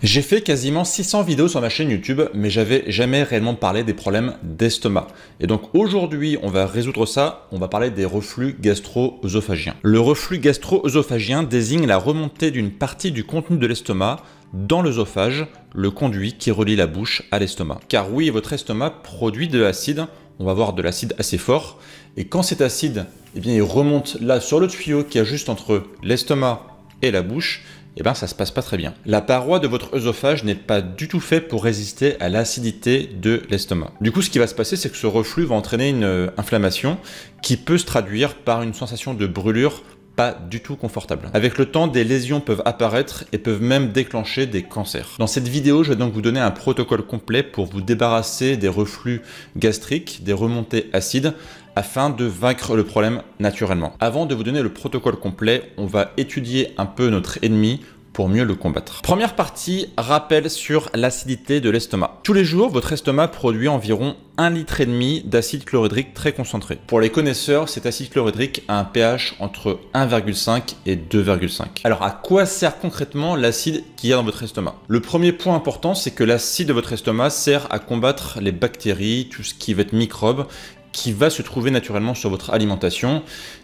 J'ai fait quasiment 600 vidéos sur ma chaîne YouTube, mais j'avais jamais réellement parlé des problèmes d'estomac. Et donc aujourd'hui, on va résoudre ça, on va parler des reflux gastro-œsophagiens. Le reflux gastro-œsophagien désigne la remontée d'une partie du contenu de l'estomac dans l'œsophage, le conduit qui relie la bouche à l'estomac. Car oui, votre estomac produit de l'acide, on va avoir de l'acide assez fort, et quand cet acide, eh bien, il remonte là sur le tuyau qui est juste entre l'estomac et la bouche, eh bien ça se passe pas très bien. La paroi de votre œsophage n'est pas du tout faite pour résister à l'acidité de l'estomac. Du coup, ce qui va se passer, c'est que ce reflux va entraîner une inflammation qui peut se traduire par une sensation de brûlure pas du tout confortable. Avec le temps, des lésions peuvent apparaître et peuvent même déclencher des cancers. Dans cette vidéo, je vais donc vous donner un protocole complet pour vous débarrasser des reflux gastriques, des remontées acides, afin de vaincre le problème naturellement. Avant de vous donner le protocole complet, on va étudier un peu notre ennemi pour mieux le combattre. Première partie, rappel sur l'acidité de l'estomac. Tous les jours, votre estomac produit environ 1,5 litre d'acide chlorhydrique très concentré. Pour les connaisseurs, cet acide chlorhydrique a un pH entre 1,5 et 2,5. Alors à quoi sert concrètement l'acide qu'il y a dans votre estomac? Le premier point important, c'est que l'acide de votre estomac sert à combattre les bactéries, tout ce qui va être microbes, qui va se trouver naturellement sur votre alimentation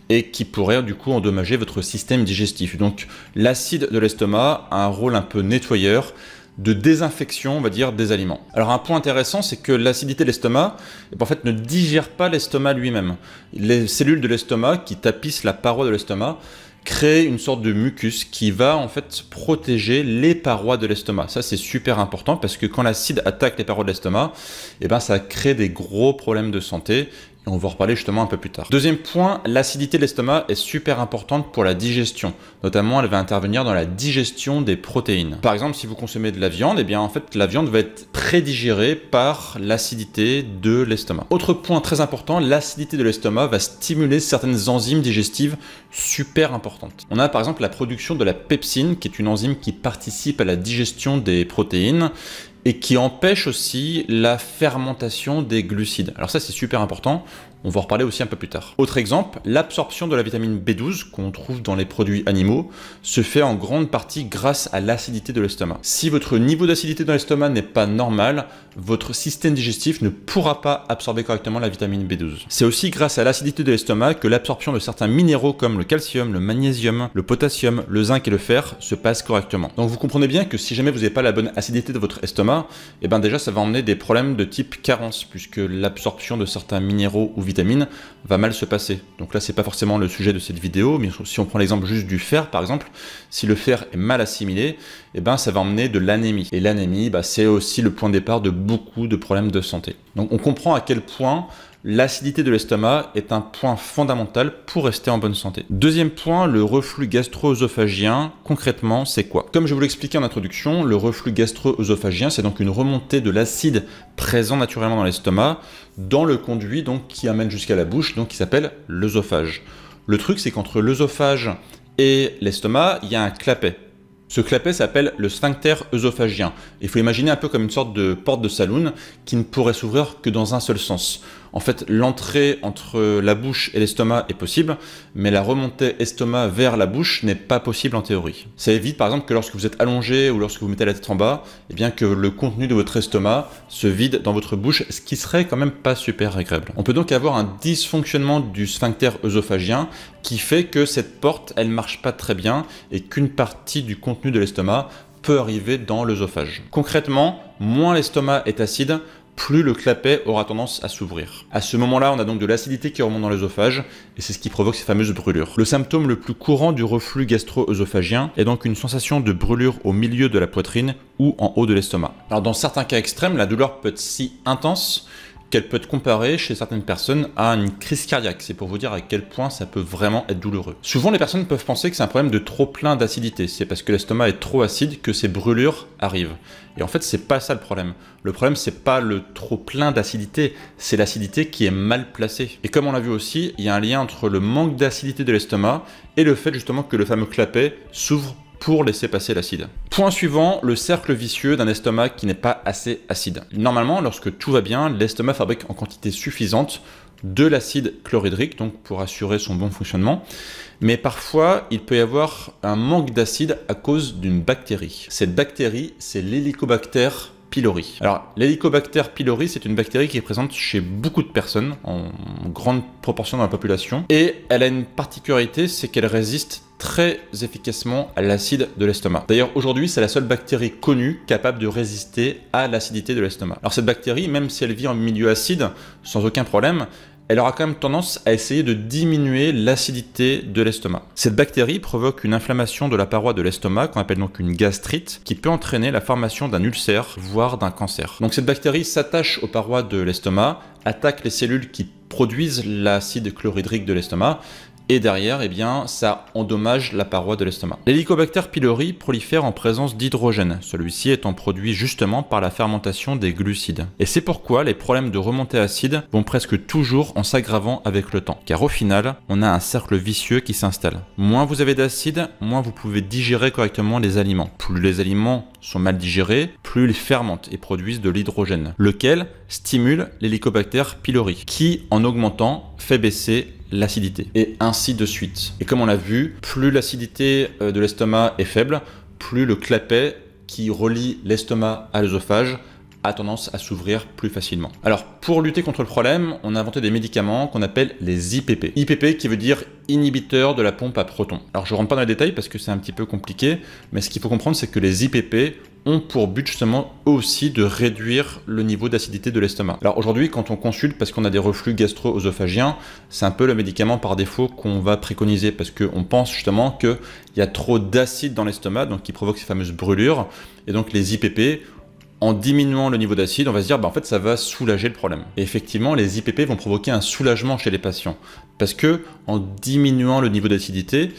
et qui pourrait du coup endommager votre système digestif. Donc l'acide de l'estomac a un rôle un peu nettoyeur, de désinfection, on va dire, des aliments. Alors un point intéressant, c'est que l'acidité de l'estomac, en fait, ne digère pas l'estomac lui-même. Les cellules de l'estomac qui tapissent la paroi de l'estomac créer une sorte de mucus qui va en fait protéger les parois de l'estomac. Ça, c'est super important parce que quand l'acide attaque les parois de l'estomac, eh ben, ça crée des gros problèmes de santé. Et on va en reparler justement un peu plus tard. Deuxième point, l'acidité de l'estomac est super importante pour la digestion. Notamment, elle va intervenir dans la digestion des protéines. Par exemple, si vous consommez de la viande, eh bien en fait, la viande va être prédigérée par l'acidité de l'estomac. Autre point très important, l'acidité de l'estomac va stimuler certaines enzymes digestives super importantes. On a par exemple la production de la pepsine, qui est une enzyme qui participe à la digestion des protéines et qui empêche aussi la fermentation des glucides. Alors ça, c'est super important. On va en reparler aussi un peu plus tard. Autre exemple, l'absorption de la vitamine B12 qu'on trouve dans les produits animaux se fait en grande partie grâce à l'acidité de l'estomac. Si votre niveau d'acidité dans l'estomac n'est pas normal, votre système digestif ne pourra pas absorber correctement la vitamine B12. C'est aussi grâce à l'acidité de l'estomac que l'absorption de certains minéraux comme le calcium, le magnésium, le potassium, le zinc et le fer se passe correctement. Donc vous comprenez bien que si jamais vous n'avez pas la bonne acidité de votre estomac, et ben déjà ça va emmener des problèmes de type carence puisque l'absorption de certains minéraux ou vitamines va mal se passer. Donc là, c'est pas forcément le sujet de cette vidéo, mais si on prend l'exemple juste du fer, par exemple, si le fer est mal assimilé, eh ben, ça va emmener de l'anémie. Et l'anémie, c'est aussi le point de départ de beaucoup de problèmes de santé. Donc on comprend à quel point l'acidité de l'estomac est un point fondamental pour rester en bonne santé. Deuxième point, le reflux gastro-œsophagien. Concrètement, c'est quoi? Comme je vous l'expliquais en introduction, le reflux gastro-œsophagien, c'est donc une remontée de l'acide présent naturellement dans l'estomac, dans le conduit donc, qui amène jusqu'à la bouche, donc qui s'appelle l'œsophage. Le truc, c'est qu'entre l'œsophage et l'estomac, il y a un clapet. Ce clapet s'appelle le sphincter œsophagien. Il faut imaginer un peu comme une sorte de porte de saloon qui ne pourrait s'ouvrir que dans un seul sens. En fait, l'entrée entre la bouche et l'estomac est possible, mais la remontée estomac vers la bouche n'est pas possible en théorie. Ça évite par exemple que lorsque vous êtes allongé ou lorsque vous mettez la tête en bas, eh bien que le contenu de votre estomac se vide dans votre bouche, ce qui serait quand même pas super agréable. On peut donc avoir un dysfonctionnement du sphincter œsophagien qui fait que cette porte, elle marche pas très bien et qu'une partie du contenu de l'estomac peut arriver dans l'œsophage. Concrètement, moins l'estomac est acide, plus le clapet aura tendance à s'ouvrir. À ce moment-là, on a donc de l'acidité qui remonte dans l'œsophage et c'est ce qui provoque ces fameuses brûlures. Le symptôme le plus courant du reflux gastro-œsophagien est donc une sensation de brûlure au milieu de la poitrine ou en haut de l'estomac. Alors dans certains cas extrêmes, la douleur peut être si intense qu'elle peut être comparée chez certaines personnes à une crise cardiaque. C'est pour vous dire à quel point ça peut vraiment être douloureux. Souvent, les personnes peuvent penser que c'est un problème de trop plein d'acidité. C'est parce que l'estomac est trop acide que ces brûlures arrivent. Et en fait, c'est pas ça le problème. Le problème, c'est pas le trop plein d'acidité, c'est l'acidité qui est mal placée. Et comme on l'a vu aussi, il y a un lien entre le manque d'acidité de l'estomac et le fait justement que le fameux clapet s'ouvre pour laisser passer l'acide. Point suivant, le cercle vicieux d'un estomac qui n'est pas assez acide. Normalement, lorsque tout va bien, l'estomac fabrique en quantité suffisante de l'acide chlorhydrique, donc pour assurer son bon fonctionnement. Mais parfois, il peut y avoir un manque d'acide à cause d'une bactérie. Cette bactérie, c'est l'Helicobacter pylori. Alors, l'Helicobacter pylori, c'est une bactérie qui est présente chez beaucoup de personnes, en grande proportion dans la population. Et elle a une particularité, c'est qu'elle résiste très efficacement à l'acide de l'estomac. D'ailleurs, aujourd'hui, c'est la seule bactérie connue capable de résister à l'acidité de l'estomac. Alors, cette bactérie, même si elle vit en milieu acide, sans aucun problème, elle aura quand même tendance à essayer de diminuer l'acidité de l'estomac. Cette bactérie provoque une inflammation de la paroi de l'estomac, qu'on appelle donc une gastrite, qui peut entraîner la formation d'un ulcère, voire d'un cancer. Donc cette bactérie s'attache aux parois de l'estomac, attaque les cellules qui produisent l'acide chlorhydrique de l'estomac, et derrière, eh bien, ça endommage la paroi de l'estomac. L'Helicobacter pylori prolifère en présence d'hydrogène, celui-ci étant produit justement par la fermentation des glucides. Et c'est pourquoi les problèmes de remontée acide vont presque toujours en s'aggravant avec le temps. Car au final, on a un cercle vicieux qui s'installe. Moins vous avez d'acide, moins vous pouvez digérer correctement les aliments. Plus les aliments sont mal digérés, plus ils fermentent et produisent de l'hydrogène, lequel stimule l'Helicobacter pylori, qui, en augmentant, fait baisser l'acidité, et ainsi de suite. Et comme on l'a vu, plus l'acidité de l'estomac est faible, plus le clapet qui relie l'estomac à l'œsophage a tendance à s'ouvrir plus facilement. Alors, pour lutter contre le problème, on a inventé des médicaments qu'on appelle les IPP. IPP qui veut dire inhibiteur de la pompe à protons. Alors, je ne rentre pas dans les détails parce que c'est un petit peu compliqué, mais ce qu'il faut comprendre, c'est que les IPP ont pour but justement aussi de réduire le niveau d'acidité de l'estomac. Alors aujourd'hui, quand on consulte parce qu'on a des reflux gastro-œsophagiens, c'est un peu le médicament par défaut qu'on va préconiser parce qu'on pense justement qu'il y a trop d'acide dans l'estomac, donc qui provoque ces fameuses brûlures. Et donc les IPP, en diminuant le niveau d'acide, on va se dire en fait ça va soulager le problème. Et effectivement, les IPP vont provoquer un soulagement chez les patients parce que en diminuant le niveau d'acidité,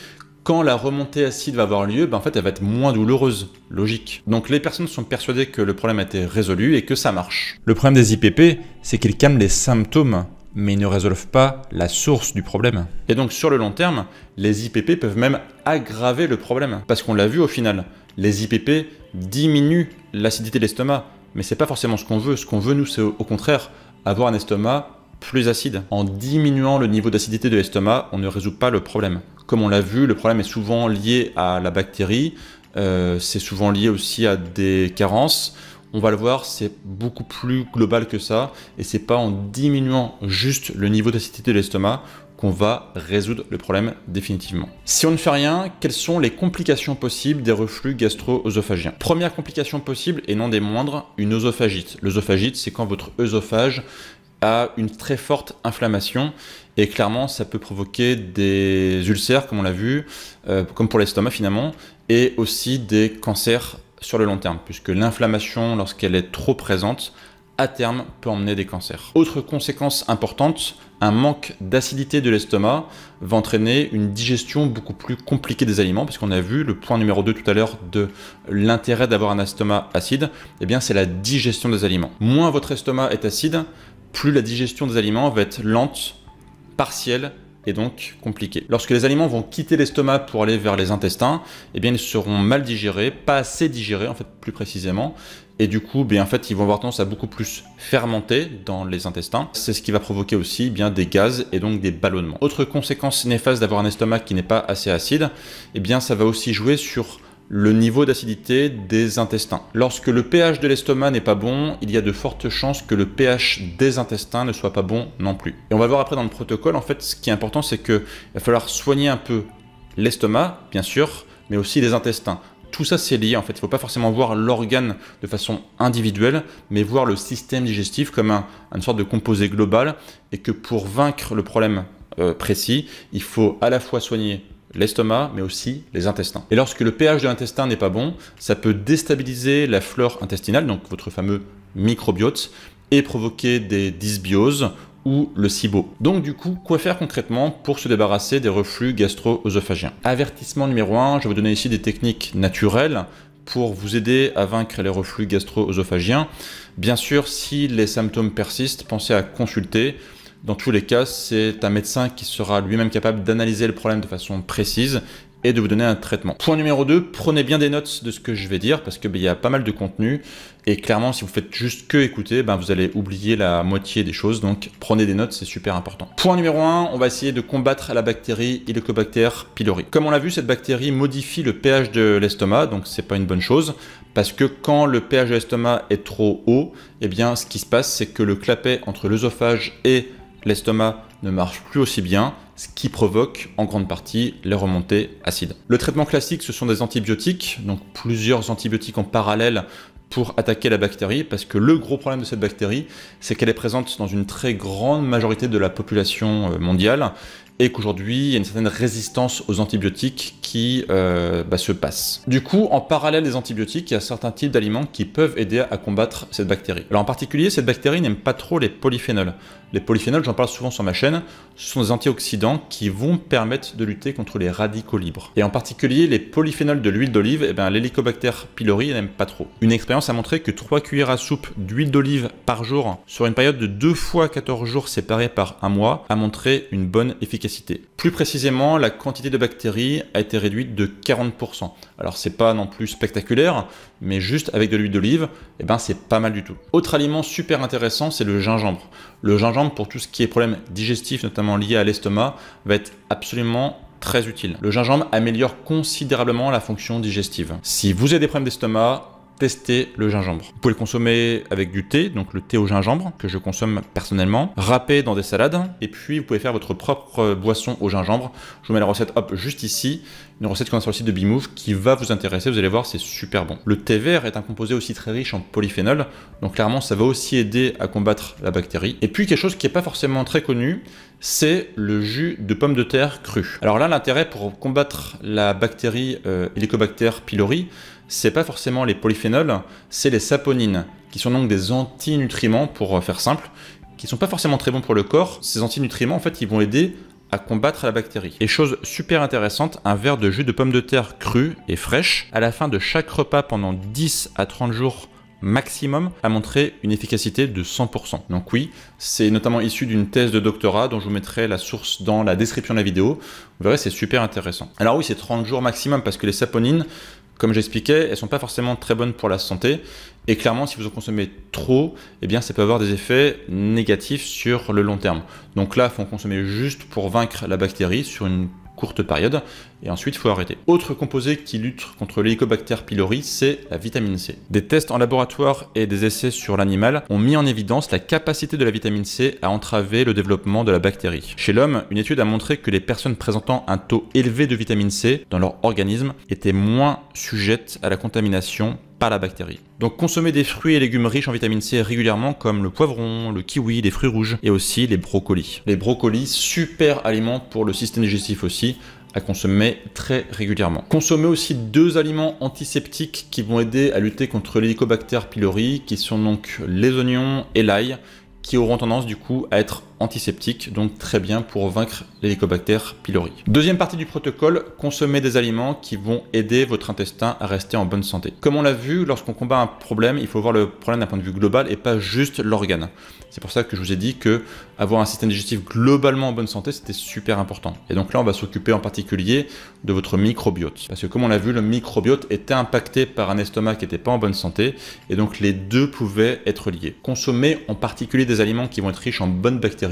quand la remontée acide va avoir lieu, en fait, elle va être moins douloureuse, logique. Donc les personnes sont persuadées que le problème a été résolu et que ça marche. Le problème des IPP, c'est qu'ils calment les symptômes, mais ils ne résolvent pas la source du problème. Et donc sur le long terme, les IPP peuvent même aggraver le problème. Parce qu'on l'a vu au final, les IPP diminuent l'acidité de l'estomac, mais c'est pas forcément ce qu'on veut. Ce qu'on veut, nous, c'est au contraire avoir un estomac plus acide. En diminuant le niveau d'acidité de l'estomac, on ne résout pas le problème. Comme on l'a vu, le problème est souvent lié à la bactérie, c'est souvent lié aussi à des carences. On va le voir, c'est beaucoup plus global que ça, et c'est pas en diminuant juste le niveau d'acidité de l'estomac qu'on va résoudre le problème définitivement. Si on ne fait rien, quelles sont les complications possibles des reflux gastro-œsophagiens? Première complication possible, et non des moindres, une œsophagite. L'œsophagite, c'est quand votre œsophage a une très forte inflammation et clairement ça peut provoquer des ulcères comme on l'a vu, comme pour l'estomac finalement, et aussi des cancers sur le long terme puisque l'inflammation lorsqu'elle est trop présente à terme peut emmener des cancers. Autre conséquence importante, un manque d'acidité de l'estomac va entraîner une digestion beaucoup plus compliquée des aliments parce qu'on a vu le point numéro 2 tout à l'heure de l'intérêt d'avoir un estomac acide, eh bien c'est la digestion des aliments. Moins votre estomac est acide, plus la digestion des aliments va être lente, partielle et donc compliquée. Lorsque les aliments vont quitter l'estomac pour aller vers les intestins, eh bien ils seront mal digérés, pas assez digérés en fait plus précisément, et du coup en fait ils vont avoir tendance à beaucoup plus fermenter dans les intestins. C'est ce qui va provoquer aussi des gaz et donc des ballonnements. Autre conséquence néfaste d'avoir un estomac qui n'est pas assez acide, eh bien ça va aussi jouer sur le niveau d'acidité des intestins. Lorsque le pH de l'estomac n'est pas bon, il y a de fortes chances que le pH des intestins ne soit pas bon non plus. Et on va voir après dans le protocole, en fait, ce qui est important, c'est qu'il va falloir soigner un peu l'estomac, bien sûr, mais aussi les intestins. Tout ça, c'est lié, en fait. Il ne faut pas forcément voir l'organe de façon individuelle, mais voir le système digestif comme une sorte de composé global, et que pour vaincre le problème précis, il faut à la fois soigner l'estomac, mais aussi les intestins. Et lorsque le pH de l'intestin n'est pas bon, ça peut déstabiliser la flore intestinale, donc votre fameux microbiote, et provoquer des dysbioses ou le SIBO. Donc du coup, quoi faire concrètement pour se débarrasser des reflux gastro-œsophagiens? Avertissement numéro 1, je vais vous donner ici des techniques naturelles pour vous aider à vaincre les reflux gastro-œsophagiens. Bien sûr, si les symptômes persistent, pensez à consulter. Dans tous les cas, c'est un médecin qui sera lui-même capable d'analyser le problème de façon précise et de vous donner un traitement. Point numéro 2, prenez bien des notes de ce que je vais dire parce que il y a pas mal de contenu et clairement si vous faites juste que écouter, vous allez oublier la moitié des choses, donc prenez des notes, c'est super important. Point numéro 1, on va essayer de combattre la bactérie Helicobacter pylori. Comme on l'a vu, cette bactérie modifie le pH de l'estomac, donc c'est pas une bonne chose parce que quand le pH de l'estomac est trop haut, ce qui se passe c'est que le clapet entre l'œsophage et l'estomac ne marche plus aussi bien, ce qui provoque en grande partie les remontées acides. Le traitement classique, ce sont des antibiotiques, donc plusieurs antibiotiques en parallèle pour attaquer la bactérie, parce que le gros problème de cette bactérie, c'est qu'elle est présente dans une très grande majorité de la population mondiale, et qu'aujourd'hui, il y a une certaine résistance aux antibiotiques qui se passe. Du coup, en parallèle des antibiotiques, il y a certains types d'aliments qui peuvent aider à combattre cette bactérie. Alors en particulier, cette bactérie n'aime pas trop les polyphénols. Les polyphénols, j'en parle souvent sur ma chaîne, ce sont des antioxydants qui vont permettre de lutter contre les radicaux libres. Et en particulier, les polyphénols de l'huile d'olive, l'Helicobacter pylori n'aime pas trop. Une expérience a montré que 3 cuillères à soupe d'huile d'olive par jour, sur une période de 2 fois 14 jours séparés par un mois, a montré une bonne efficacité. Plus précisément, la quantité de bactéries a été réduite de 40%. Alors c'est pas non plus spectaculaire, mais juste avec de l'huile d'olive, c'est pas mal du tout. Autre aliment super intéressant, c'est le gingembre. Le gingembre, pour tout ce qui est problème digestif, notamment lié à l'estomac, va être absolument très utile. Le gingembre améliore considérablement la fonction digestive. Si vous avez des problèmes d'estomac, testez le gingembre. Vous pouvez le consommer avec du thé, donc le thé au gingembre, que je consomme personnellement, râpé dans des salades, et puis vous pouvez faire votre propre boisson au gingembre. Je vous mets la recette juste ici, une recette qu'on a sur le site de Bimove qui va vous intéresser, vous allez voir, c'est super bon. Le thé vert est un composé aussi très riche en polyphénol, donc clairement ça va aussi aider à combattre la bactérie. Et puis quelque chose qui n'est pas forcément très connu, c'est le jus de pomme de terre cru. Alors là, l'intérêt pour combattre la bactérie Helicobacter pylori, c'est pas forcément les polyphénols, c'est les saponines, qui sont donc des antinutriments, pour faire simple, qui sont pas forcément très bons pour le corps. Ces antinutriments, en fait, ils vont aider à combattre la bactérie. Et chose super intéressante, un verre de jus de pomme de terre cru et fraîche, à la fin de chaque repas pendant 10 à 30 jours maximum, a montré une efficacité de 100%. Donc oui, c'est notamment issu d'une thèse de doctorat dont je vous mettrai la source dans la description de la vidéo. Vous verrez, c'est super intéressant. Alors oui, c'est 30 jours maximum parce que les saponines, comme j'expliquais, elles sont pas forcément très bonnes pour la santé. Et clairement, si vous en consommez trop, ça peut avoir des effets négatifs sur le long terme. Donc là, il faut en consommer juste pour vaincre la bactérie sur une courte période, et ensuite il faut arrêter. Autre composé qui lutte contre l'Helicobacter pylori, c'est la vitamine C. Des tests en laboratoire et des essais sur l'animal ont mis en évidence la capacité de la vitamine C à entraver le développement de la bactérie. Chez l'homme, une étude a montré que les personnes présentant un taux élevé de vitamine C dans leur organisme étaient moins sujettes à la contamination par la bactérie. Donc consommer des fruits et légumes riches en vitamine C régulièrement, comme le poivron, le kiwi, les fruits rouges et aussi les brocolis. Les brocolis, super aliment pour le système digestif aussi, à consommer très régulièrement. Consommez aussi 2 aliments antiseptiques qui vont aider à lutter contre l'Helicobacter pylori, qui sont donc les oignons et l'ail, qui auront tendance du coup à être antiseptiques, donc très bien pour vaincre l'Helicobacter pylori. Deuxième partie du protocole, consommer des aliments qui vont aider votre intestin à rester en bonne santé. Comme on l'a vu, lorsqu'on combat un problème, il faut voir le problème d'un point de vue global et pas juste l'organe. C'est pour ça que je vous ai dit que avoir un système digestif globalement en bonne santé, c'était super important. Et donc là, on va s'occuper en particulier de votre microbiote. Parce que comme on l'a vu, le microbiote était impacté par un estomac qui n'était pas en bonne santé, et donc les deux pouvaient être liés. Consommer en particulier des aliments qui vont être riches en bonnes bactéries,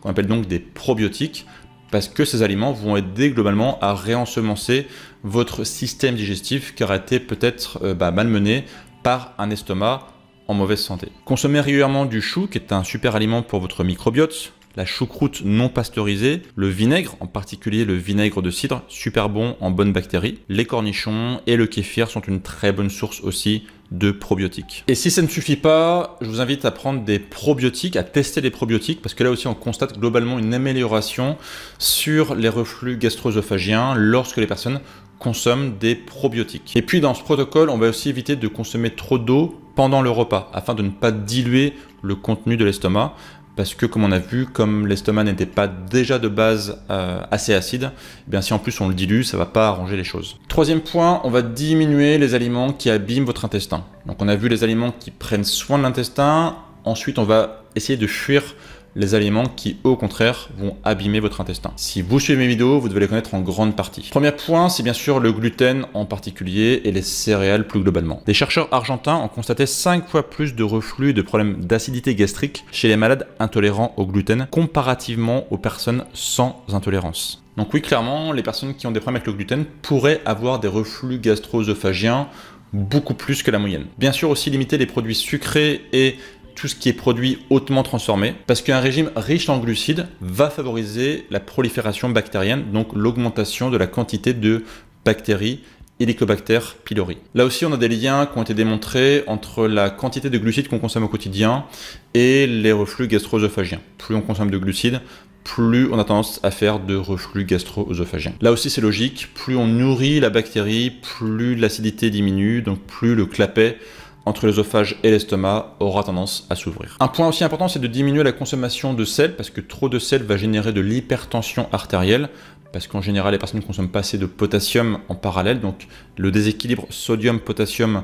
qu'on appelle donc des probiotiques, parce que ces aliments vont aider globalement à réensemencer votre système digestif qui aurait été peut-être malmené par un estomac en mauvaise santé. Consommez régulièrement du chou, qui est un super aliment pour votre microbiote, la choucroute non pasteurisée, le vinaigre, en particulier le vinaigre de cidre, super bon en bonnes bactéries, les cornichons et le kéfir sont une très bonne source aussi de probiotiques. Et si ça ne suffit pas, je vous invite à prendre des probiotiques, à tester les probiotiques, parce que là aussi on constate globalement une amélioration sur les reflux gastro-œsophagiens lorsque les personnes consomment des probiotiques. Et puis dans ce protocole, on va aussi éviter de consommer trop d'eau pendant le repas, afin de ne pas diluer le contenu de l'estomac, parce que comme on a vu, comme l'estomac n'était pas déjà de base assez acide, eh bien si en plus on le dilue, ça ne va pas arranger les choses. Troisième point, on va diminuer les aliments qui abîment votre intestin. Donc on a vu les aliments qui prennent soin de l'intestin, ensuite on va essayer de fuir les aliments qui, au contraire, vont abîmer votre intestin. Si vous suivez mes vidéos, vous devez les connaître en grande partie. Premier point, c'est bien sûr le gluten en particulier et les céréales plus globalement. Des chercheurs argentins ont constaté 5 fois plus de reflux et de problèmes d'acidité gastrique chez les malades intolérants au gluten comparativement aux personnes sans intolérance. Donc oui, clairement, les personnes qui ont des problèmes avec le gluten pourraient avoir des reflux gastro-œsophagiens beaucoup plus que la moyenne. Bien sûr aussi limiter les produits sucrés et tout ce qui est produit hautement transformé, parce qu'un régime riche en glucides va favoriser la prolifération bactérienne, donc l'augmentation de la quantité de bactéries Helicobacter pylori. Là aussi, on a des liens qui ont été démontrés entre la quantité de glucides qu'on consomme au quotidien et les reflux gastro-œsophagiens. Plus on consomme de glucides, plus on a tendance à faire de reflux gastro-œsophagien. Là aussi, c'est logique, plus on nourrit la bactérie, plus l'acidité diminue, donc plus le clapet entre l'œsophage et l'estomac aura tendance à s'ouvrir. Un point aussi important, c'est de diminuer la consommation de sel, parce que trop de sel va générer de l'hypertension artérielle, parce qu'en général, les personnes ne consomment pas assez de potassium en parallèle, donc le déséquilibre sodium-potassium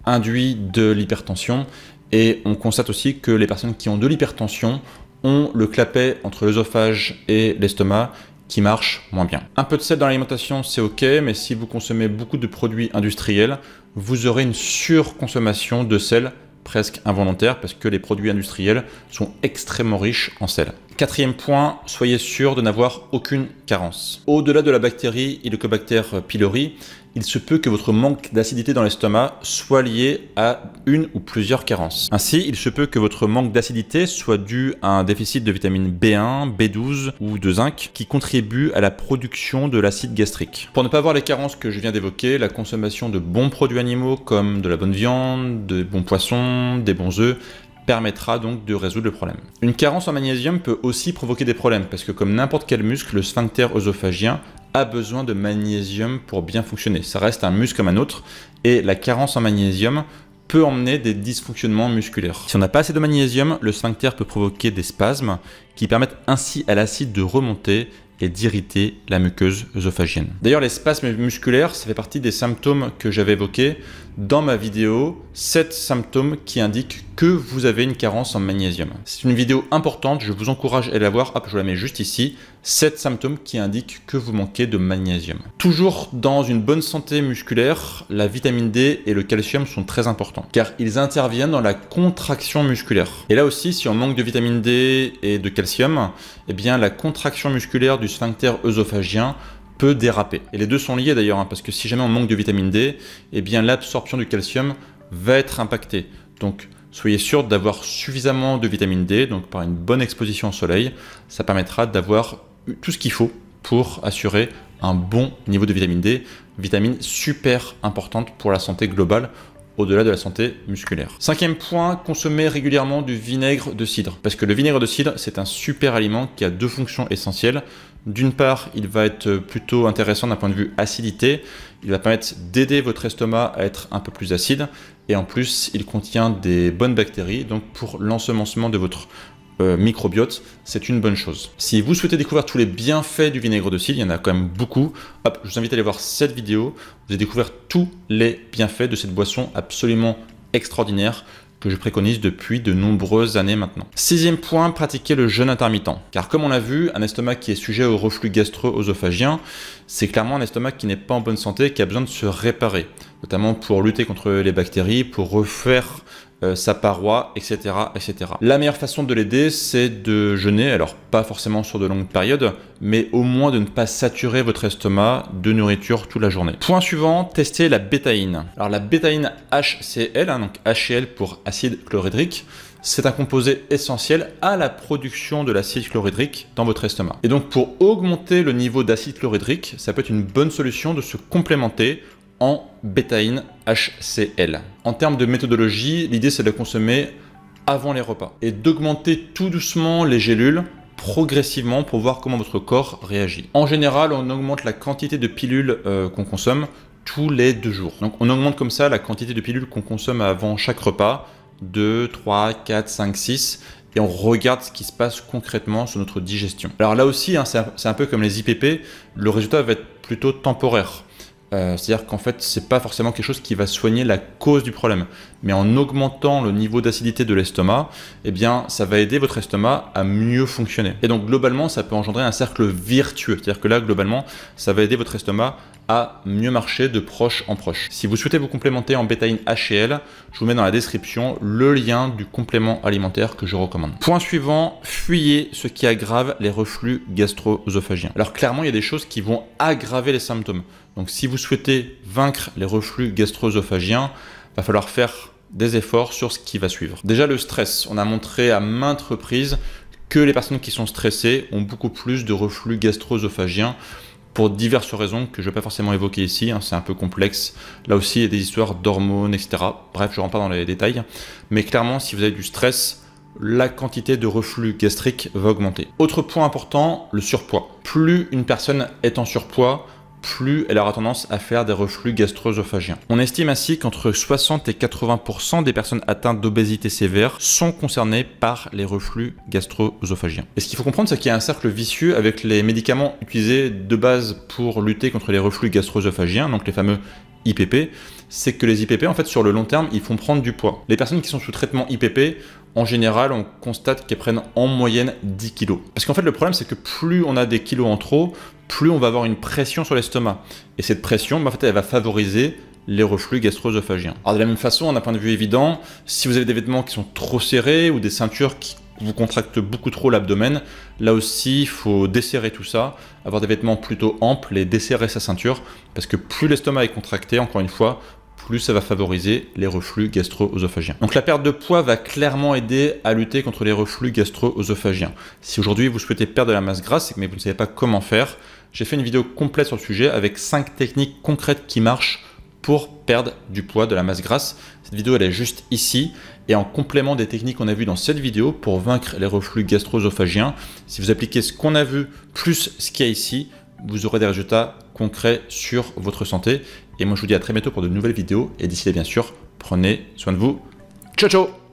induit de l'hypertension, et on constate aussi que les personnes qui ont de l'hypertension ont le clapet entre l'œsophage et l'estomac qui marche moins bien. Un peu de sel dans l'alimentation, c'est ok, mais si vous consommez beaucoup de produits industriels, vous aurez une surconsommation de sel presque involontaire parce que les produits industriels sont extrêmement riches en sel. Quatrième point, soyez sûr de n'avoir aucune carence. Au-delà de la bactérie Helicobacter pylori, il se peut que votre manque d'acidité dans l'estomac soit lié à une ou plusieurs carences. Ainsi, il se peut que votre manque d'acidité soit dû à un déficit de vitamine B1, B12 ou de zinc qui contribue à la production de l'acide gastrique. Pour ne pas avoir les carences que je viens d'évoquer, la consommation de bons produits animaux comme de la bonne viande, de bons poissons, des bons œufs, permettra donc de résoudre le problème. Une carence en magnésium peut aussi provoquer des problèmes parce que comme n'importe quel muscle, le sphincter œsophagien a besoin de magnésium pour bien fonctionner. Ça reste un muscle comme un autre et la carence en magnésium peut emmener des dysfonctionnements musculaires. Si on n'a pas assez de magnésium, le sphincter peut provoquer des spasmes qui permettent ainsi à l'acide de remonter et d'irriter la muqueuse œsophagienne. D'ailleurs, les spasmes musculaires, ça fait partie des symptômes que j'avais évoqués dans ma vidéo, 7 symptômes qui indiquent que vous avez une carence en magnésium. C'est une vidéo importante, je vous encourage à la voir, hop, je la mets juste ici, 7 symptômes qui indiquent que vous manquez de magnésium. Toujours dans une bonne santé musculaire, la vitamine D et le calcium sont très importants, car ils interviennent dans la contraction musculaire. Et là aussi, si on manque de vitamine D et de calcium, eh bien la contraction musculaire du sphincter œsophagien peut déraper. Et les deux sont liés d'ailleurs, parce que si jamais on manque de vitamine D, eh bien l'absorption du calcium va être impactée. Donc soyez sûr d'avoir suffisamment de vitamine D, donc par une bonne exposition au soleil, ça permettra d'avoir tout ce qu'il faut pour assurer un bon niveau de vitamine D, vitamine super importante pour la santé globale, au-delà de la santé musculaire. Cinquième point, consommer régulièrement du vinaigre de cidre. Parce que le vinaigre de cidre, c'est un super aliment qui a deux fonctions essentielles. D'une part, il va être plutôt intéressant d'un point de vue acidité. Il va permettre d'aider votre estomac à être un peu plus acide. Et en plus, il contient des bonnes bactéries. Donc pour l'ensemencement de votre microbiote, c'est une bonne chose. Si vous souhaitez découvrir tous les bienfaits du vinaigre de cidre, il y en a quand même beaucoup, hop, je vous invite à aller voir cette vidéo. Vous allez découvrir tous les bienfaits de cette boisson absolument extraordinaire que je préconise depuis de nombreuses années maintenant. Sixième point, pratiquer le jeûne intermittent. Car comme on l'a vu, un estomac qui est sujet au reflux gastro-œsophagien, c'est clairement un estomac qui n'est pas en bonne santé, qui a besoin de se réparer, notamment pour lutter contre les bactéries, pour refaire sa paroi, etc., etc. La meilleure façon de l'aider, c'est de jeûner, alors pas forcément sur de longues périodes, mais au moins de ne pas saturer votre estomac de nourriture toute la journée. Point suivant, tester la bétaïne. Alors la bétaïne HCl, donc HCl pour acide chlorhydrique, c'est un composé essentiel à la production de l'acide chlorhydrique dans votre estomac. Et donc pour augmenter le niveau d'acide chlorhydrique, ça peut être une bonne solution de se complémenter en bétaïne HCl. En termes de méthodologie, l'idée c'est de la consommer avant les repas et d'augmenter tout doucement les gélules progressivement pour voir comment votre corps réagit. En général, on augmente la quantité de pilules qu'on consomme tous les 2 jours. Donc on augmente comme ça la quantité de pilules qu'on consomme avant chaque repas, 2, 3, 4, 5, 6, et on regarde ce qui se passe concrètement sur notre digestion. Alors là aussi, c'est un peu comme les IPP, le résultat va être plutôt temporaire. C'est-à-dire qu'en fait, c'est pas forcément quelque chose qui va soigner la cause du problème. Mais en augmentant le niveau d'acidité de l'estomac, eh bien, ça va aider votre estomac à mieux fonctionner. Et donc, globalement, ça peut engendrer un cercle vertueux. C'est-à-dire que là, globalement, ça va aider votre estomac à mieux marcher de proche en proche. Si vous souhaitez vous complémenter en bétaïne HCl, je vous mets dans la description le lien du complément alimentaire que je recommande. Point suivant, fuyez ce qui aggrave les reflux gastro-œsophagiens. Alors clairement, il y a des choses qui vont aggraver les symptômes. Donc si vous souhaitez vaincre les reflux gastro-œsophagiens, il va falloir faire des efforts sur ce qui va suivre. Déjà le stress, on a montré à maintes reprises que les personnes qui sont stressées ont beaucoup plus de reflux gastro-œsophagien pour diverses raisons que je ne vais pas forcément évoquer ici, hein, c'est un peu complexe. Là aussi, il y a des histoires d'hormones, etc. Bref, je ne rentre pas dans les détails. Mais clairement, si vous avez du stress, la quantité de reflux gastrique va augmenter. Autre point important, le surpoids. Plus une personne est en surpoids, plus elle aura tendance à faire des reflux gastro-œsophagiens. On estime ainsi qu'entre 60 et 80% des personnes atteintes d'obésité sévère sont concernées par les reflux gastro-œsophagiens. Et ce qu'il faut comprendre, c'est qu'il y a un cercle vicieux avec les médicaments utilisés de base pour lutter contre les reflux gastro-œsophagiens, donc les fameux IPP, c'est que les IPP, en fait, sur le long terme, ils font prendre du poids. Les personnes qui sont sous traitement IPP, en général, on constate qu'elles prennent en moyenne 10 kg. Parce qu'en fait, le problème, c'est que plus on a des kilos en trop, plus on va avoir une pression sur l'estomac. Et cette pression, en fait, elle va favoriser les reflux gastro-œsophagiens. Alors de la même façon, d'un point de vue évident, si vous avez des vêtements qui sont trop serrés ou des ceintures qui vous contractent beaucoup trop l'abdomen, là aussi, il faut desserrer tout ça, avoir des vêtements plutôt amples et desserrer sa ceinture, parce que plus l'estomac est contracté, encore une fois, plus ça va favoriser les reflux gastro-œsophagiens. Donc la perte de poids va clairement aider à lutter contre les reflux gastro-œsophagiens. Si aujourd'hui vous souhaitez perdre de la masse grasse, mais vous ne savez pas comment faire, j'ai fait une vidéo complète sur le sujet avec 5 techniques concrètes qui marchent pour perdre du poids, de la masse grasse. Cette vidéo elle est juste ici et en complément des techniques qu'on a vues dans cette vidéo pour vaincre les reflux gastro-œsophagiens, si vous appliquez ce qu'on a vu plus ce qu'il y a ici, vous aurez des résultats concrets sur votre santé. Et moi, je vous dis à très bientôt pour de nouvelles vidéos. Et d'ici là, bien sûr, prenez soin de vous. Ciao, ciao!